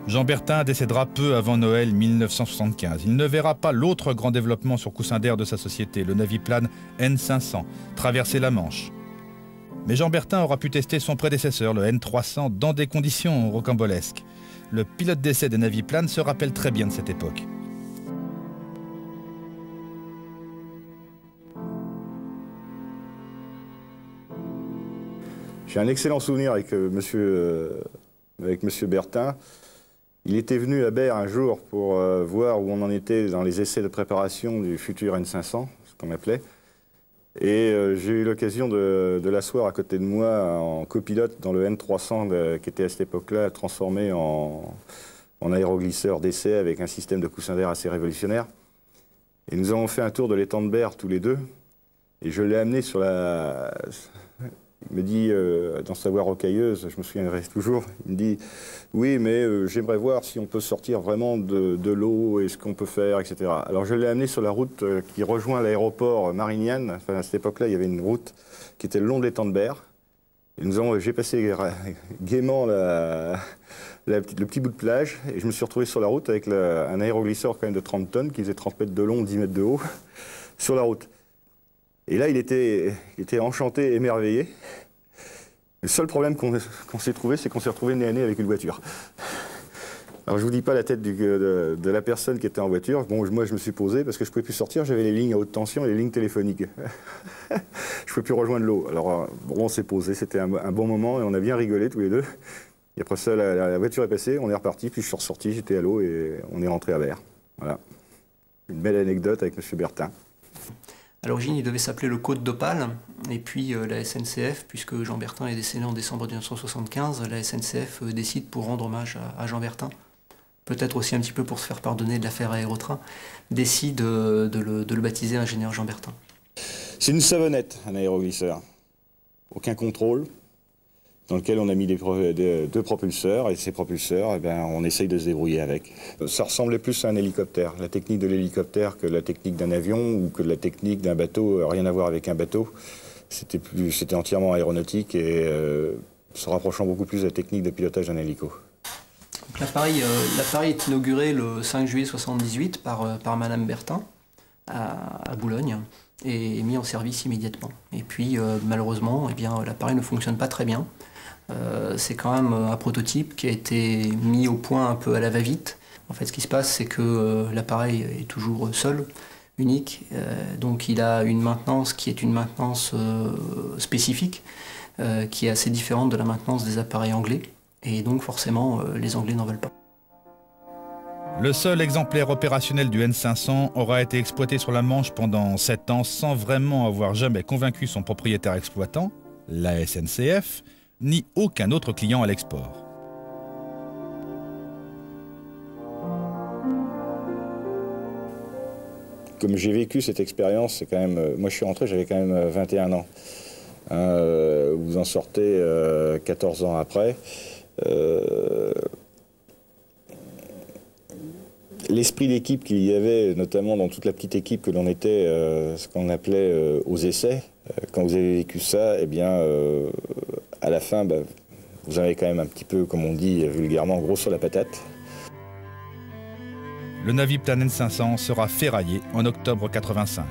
Jean Bertin décédera peu avant Noël 1975. Il ne verra pas l'autre grand développement sur coussin d'air de sa société, le Naviplane N500, traverser la Manche. Mais Jean Bertin aura pu tester son prédécesseur, le N300, dans des conditions rocambolesques. Le pilote d'essai des Naviplanes se rappelle très bien de cette époque. J'ai un excellent souvenir avec monsieur Bertin. Il était venu à Berre un jour pour voir où on en était dans les essais de préparation du futur N500, ce qu'on appelait. Et j'ai eu l'occasion de l'asseoir à côté de moi en copilote dans le N300 qui était à cette époque-là transformé en aéroglisseur d'essai avec un système de coussin d'air assez révolutionnaire. Et nous avons fait un tour de l'étang de Berre tous les deux. Et je l'ai amené sur la... Il me dit, dans sa voix rocailleuse, je me souviendrai toujours, il me dit « Oui, mais j'aimerais voir si on peut sortir vraiment de l'eau et ce qu'on peut faire, etc. » Alors je l'ai amené sur la route qui rejoint l'aéroport Marignane. Enfin, à cette époque-là, il y avait une route qui était le long de l'étang de Berre. Et j'ai passé gaiement le petit bout de plage et je me suis retrouvé sur la route avec un aéroglisseur quand même de 30 tonnes qui faisait 30 mètres de long, 10 mètres de haut, sur la route. Et là, il était enchanté, émerveillé. Le seul problème qu'on s'est trouvé, c'est qu'on s'est retrouvé nez à nez avec une voiture. Alors, je ne vous dis pas la tête de la personne qui était en voiture. Bon, moi, je me suis posé parce que je ne pouvais plus sortir. J'avais les lignes à haute tension et les lignes téléphoniques. Je ne pouvais plus rejoindre l'eau. Alors, bon, on s'est posé. C'était un bon moment et on a bien rigolé tous les deux. Et après ça, la voiture est passée, on est reparti. Puis je suis ressorti, j'étais à l'eau et on est rentré à Berre. Voilà. Une belle anecdote avec M. Bertin. À l'origine, il devait s'appeler le Côte d'Opale, et puis la SNCF, puisque Jean Bertin est décédé en décembre 1975, la SNCF décide pour rendre hommage à Jean Bertin, peut-être aussi un petit peu pour se faire pardonner de l'affaire Aérotrain, décide de le baptiser ingénieur Jean Bertin. C'est une savonnette, un aéroglisseur. Aucun contrôle, dans lequel on a mis deux propulseurs, et ces propulseurs, eh ben, on essaye de se débrouiller avec. Ça ressemblait plus à un hélicoptère, la technique de l'hélicoptère que la technique d'un avion ou que la technique d'un bateau, rien à voir avec un bateau. C'était entièrement aéronautique et se rapprochant beaucoup plus de la technique de pilotage d'un hélico. L'appareil est inauguré le 5 juillet 1978 par Madame Bertin à Boulogne et est mis en service immédiatement. Et puis malheureusement, eh bien, l'appareil ne fonctionne pas très bien. C'est quand même un prototype qui a été mis au point un peu à la va-vite. En fait, ce qui se passe, c'est que l'appareil est toujours seul, unique, donc il a une maintenance qui est une maintenance spécifique, qui est assez différente de la maintenance des appareils anglais, et donc forcément, les Anglais n'en veulent pas. Le seul exemplaire opérationnel du N500 aura été exploité sur la Manche pendant 7 ans sans vraiment avoir jamais convaincu son propriétaire exploitant, la SNCF, ni aucun autre client à l'export. Comme j'ai vécu cette expérience, c'est quand même... moi, je suis rentré, j'avais quand même 21 ans. Vous en sortez 14 ans après. L'esprit d'équipe qu'il y avait, notamment dans toute la petite équipe que l'on était, ce qu'on appelait aux essais, quand vous avez vécu ça, eh bien, à la fin, bah, vous avez quand même un petit peu, comme on dit vulgairement, gros sur la patate. Le Naviplane N500 sera ferraillé en octobre 85.